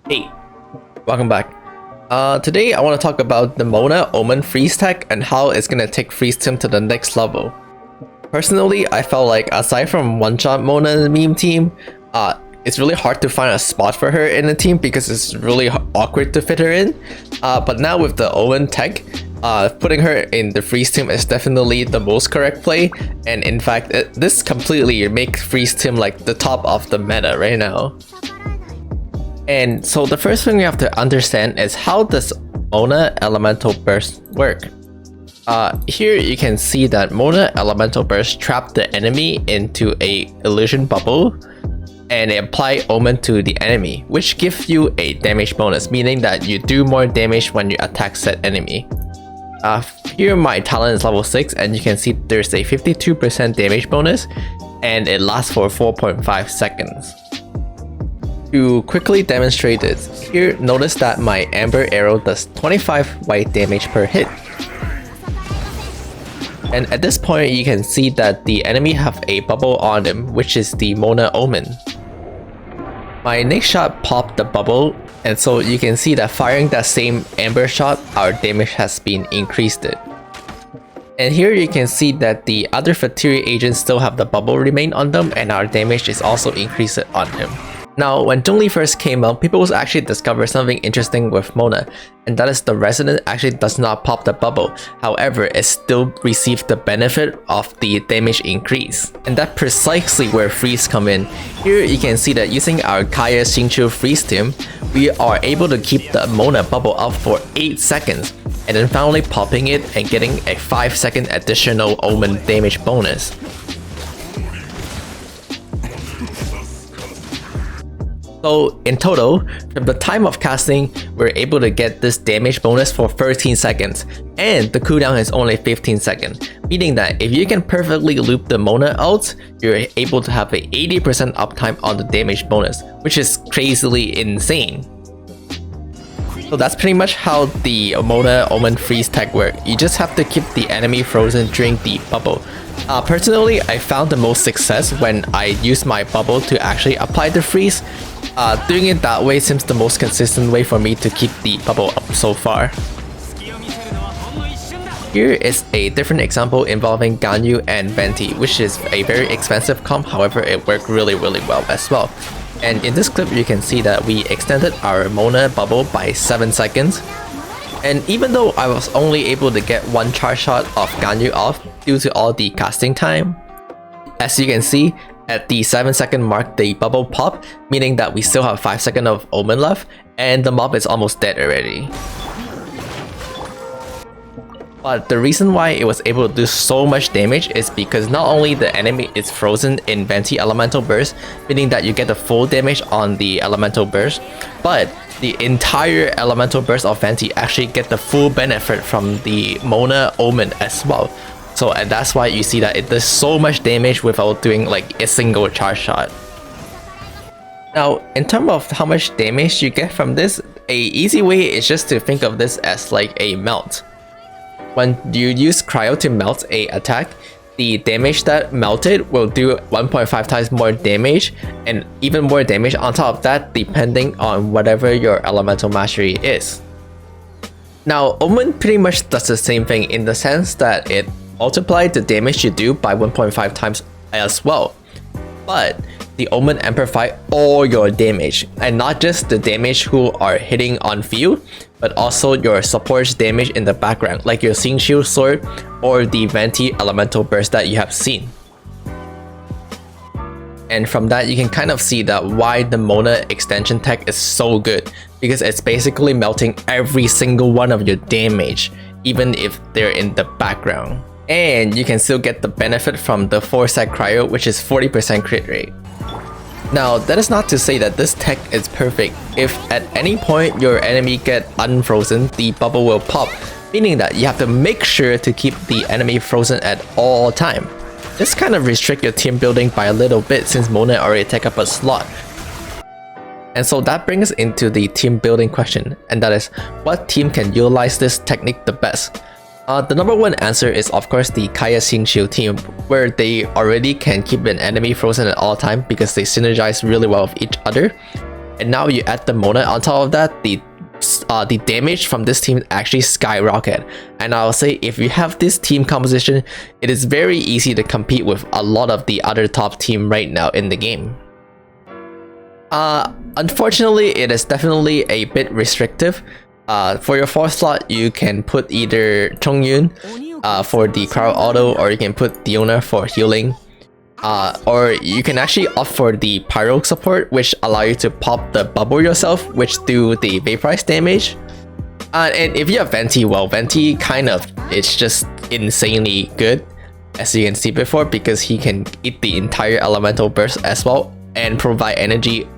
Hey, welcome back. Today I want to talk about the Mona Omen freeze tech and how it's gonna take freeze team to the next level. Personally, I felt like aside from one-shot Mona in the meme team, it's really hard to find a spot for her in the team because it's really awkward to fit her in. But now with the Omen tech, putting her in the freeze team is definitely the most correct play, and in fact, this completely makes freeze team like the top of the meta right now. And so the first thing we have to understand is how does Mona Elemental Burst work. Here you can see that Mona Elemental Burst trap the enemy into a illusion bubble and apply Omen to the enemy, which gives you a damage bonus, meaning that you do more damage when you attack said enemy. Here my talent is level 6 and you can see there's a 52% damage bonus and it lasts for 4.5 seconds. To quickly demonstrate this, here notice that my amber arrow does 25 white damage per hit. And at this point you can see that the enemy have a bubble on them, which is the Mona Omen. My next shot popped the bubble, and so you can see that firing that same amber shot, our damage has been increased. And here you can see that the other Fatiri agents still have the bubble remain on them and our damage is also increased on him. Now, when Zhongli first came out, people actually discovered something interesting with Mona, and that is the Resonant actually does not pop the bubble. However, it still receives the benefit of the damage increase. And that's precisely where freeze come in. Here you can see that using our Kaeya Xingqiu freeze team, we are able to keep the Mona bubble up for 8 seconds, and then finally popping it and getting a 5-second additional Omen damage bonus. So in total, from the time of casting, we're able to get this damage bonus for 13 seconds, and the cooldown is only 15 seconds, meaning that if you can perfectly loop the Mona ult, you're able to have a 80% uptime on the damage bonus, which is crazily insane. So that's pretty much how the Mona Omen freeze tech works. You just have to keep the enemy frozen during the bubble. Personally, I found the most success when I use my bubble to actually apply the freeze. Doing it that way seems the most consistent way for me to keep the bubble up so far. Here is a different example involving Ganyu and Venti, which is a very expensive comp, however it worked really well as well. And in this clip you can see that we extended our Mona bubble by 7 seconds. And even though I was only able to get one charge shot of Ganyu off due to all the casting time, as you can see, at the 7-second mark the bubble popped, meaning that we still have 5 seconds of Omen left, and the mob is almost dead already. But the reason why it was able to do so much damage is because not only the enemy is frozen in Venti Elemental Burst, meaning that you get the full damage on the Elemental Burst, but the entire Elemental Burst of Venti actually get the full benefit from the Mona Omen as well. So and that's why you see that it does so much damage without doing like a single charge shot. Now, in terms of how much damage you get from this, a easy way is just to think of this as like a melt. When you use cryo to melt a attack, the damage that melted will do 1.5 times more damage and even more damage on top of that depending on whatever your elemental mastery is. Now, Omen pretty much does the same thing in the sense that it multiplies the damage you do by 1.5 times as well. But the Omen amplify all your damage, and not just the damage who are hitting on field, but also your support's damage in the background, like your Xingqiu sword or the Venti Elemental Burst that you have seen. And from that you can kind of see that why the Mona extension tech is so good, because it's basically melting every single one of your damage, even if they're in the background. And you can still get the benefit from the 4-sec cryo, which is 40% crit rate. Now, that is not to say that this tech is perfect. If at any point your enemy get unfrozen, the bubble will pop, meaning that you have to make sure to keep the enemy frozen at all time. This kind of restricts your team building by a little bit since Mona already take up a slot. And so that brings us into the team building question, and that is, what team can utilize this technique the best? The number one answer is of course the Kaeya Xingqiu team, where they already can keep an enemy frozen at all time because they synergize really well with each other. and now you add the Mona on top of that, the damage from this team actually skyrocket. And I'll say if you have this team composition, it is very easy to compete with a lot of the other top team right now in the game. Unfortunately, it is definitely a bit restrictive. For your 4th slot, you can put either Chongyun for the crowd auto, or you can put Diona for healing. Or you can actually opt for the pyro support, which allow you to pop the bubble yourself, which do the vaporize damage. And if you have venti, well, venti kind of, it's just insanely good, as you can see before, because he can eat the entire elemental burst as well and provide energy.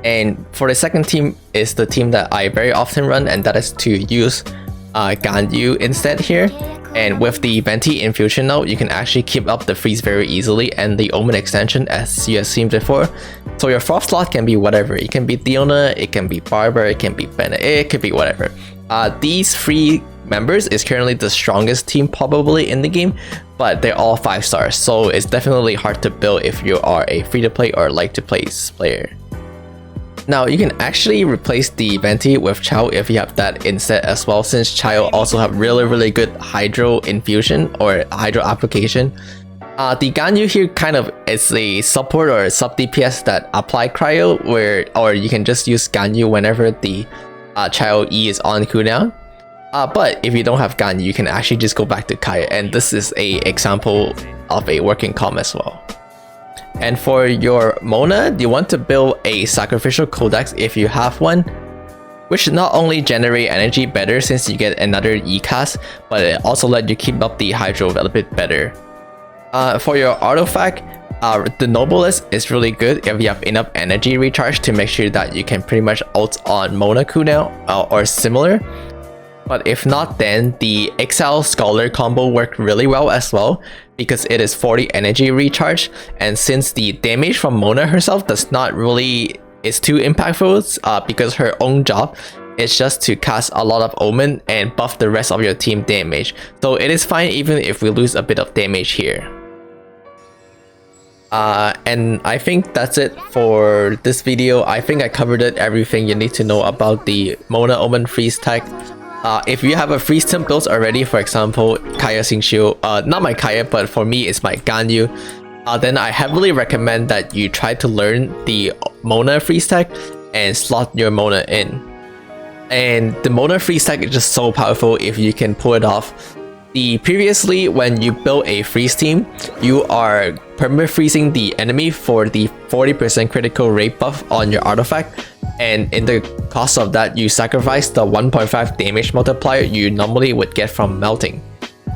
And for the second team is the team that I very often run, and that is to use Ganyu instead here. And with the Venti infusion now, you can actually keep up the freeze very easily, and the Omen extension, as you have seen before. So your 4th slot can be whatever. It can be Diona, it can be Barber, it can be Bennett, it could be whatever. These 3 members is currently the strongest team probably in the game, but they're all 5 stars, so it's definitely hard to build if you are a free-to-play or like-to-play player. Now, you can actually replace the Venti with Chao if you have that instead as well, since Chao also have really good Hydro infusion or Hydro application. The Ganyu here kind of is a support or sub DPS that apply Cryo, or you can just use Ganyu whenever the Chao E is on cooldown. But if you don't have Ganyu, you can actually just go back to Kaeya, and this is a example of a working comp as well. And for your Mona, you want to build a sacrificial codex if you have one, which not only generate energy better since you get another E-cast, but it also let you keep up the Hydro a little bit better. For your artifact, the Noblest is really good if you have enough energy recharge to make sure that you can pretty much ult on Mona cooldown or similar. But if not, then the Exile Scholar combo worked really well as well, because it is 40 energy recharge, and since the damage from Mona herself is too impactful, because her own job is just to cast a lot of Omen and buff the rest of your team damage. So it is fine even if we lose a bit of damage here. And I think that's it for this video. I think I covered everything you need to know about the Mona Omen freeze tech. If you have a freeze temp built already, for example, Kaeya Xingqiu, not my Kaeya, but for me it's my Ganyu, then I heavily recommend that you try to learn the Mona freeze tech and slot your Mona in. And the Mona freeze tech is just so powerful if you can pull it off. Previously, when you build a freeze team, you are perma freezing the enemy for the 40% critical rate buff on your artifact, and in the cost of that, you sacrifice the 1.5 damage multiplier you normally would get from melting.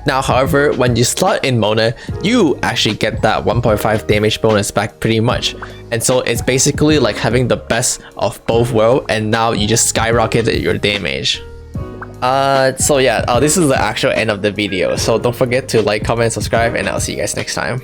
Now, however, when you slot in Mona, you actually get that 1.5 damage bonus back pretty much. And so it's basically like having the best of both worlds, and now you just skyrocketed your damage. So yeah, this is the actual end of the video. So don't forget to like, comment, subscribe, and I'll see you guys next time.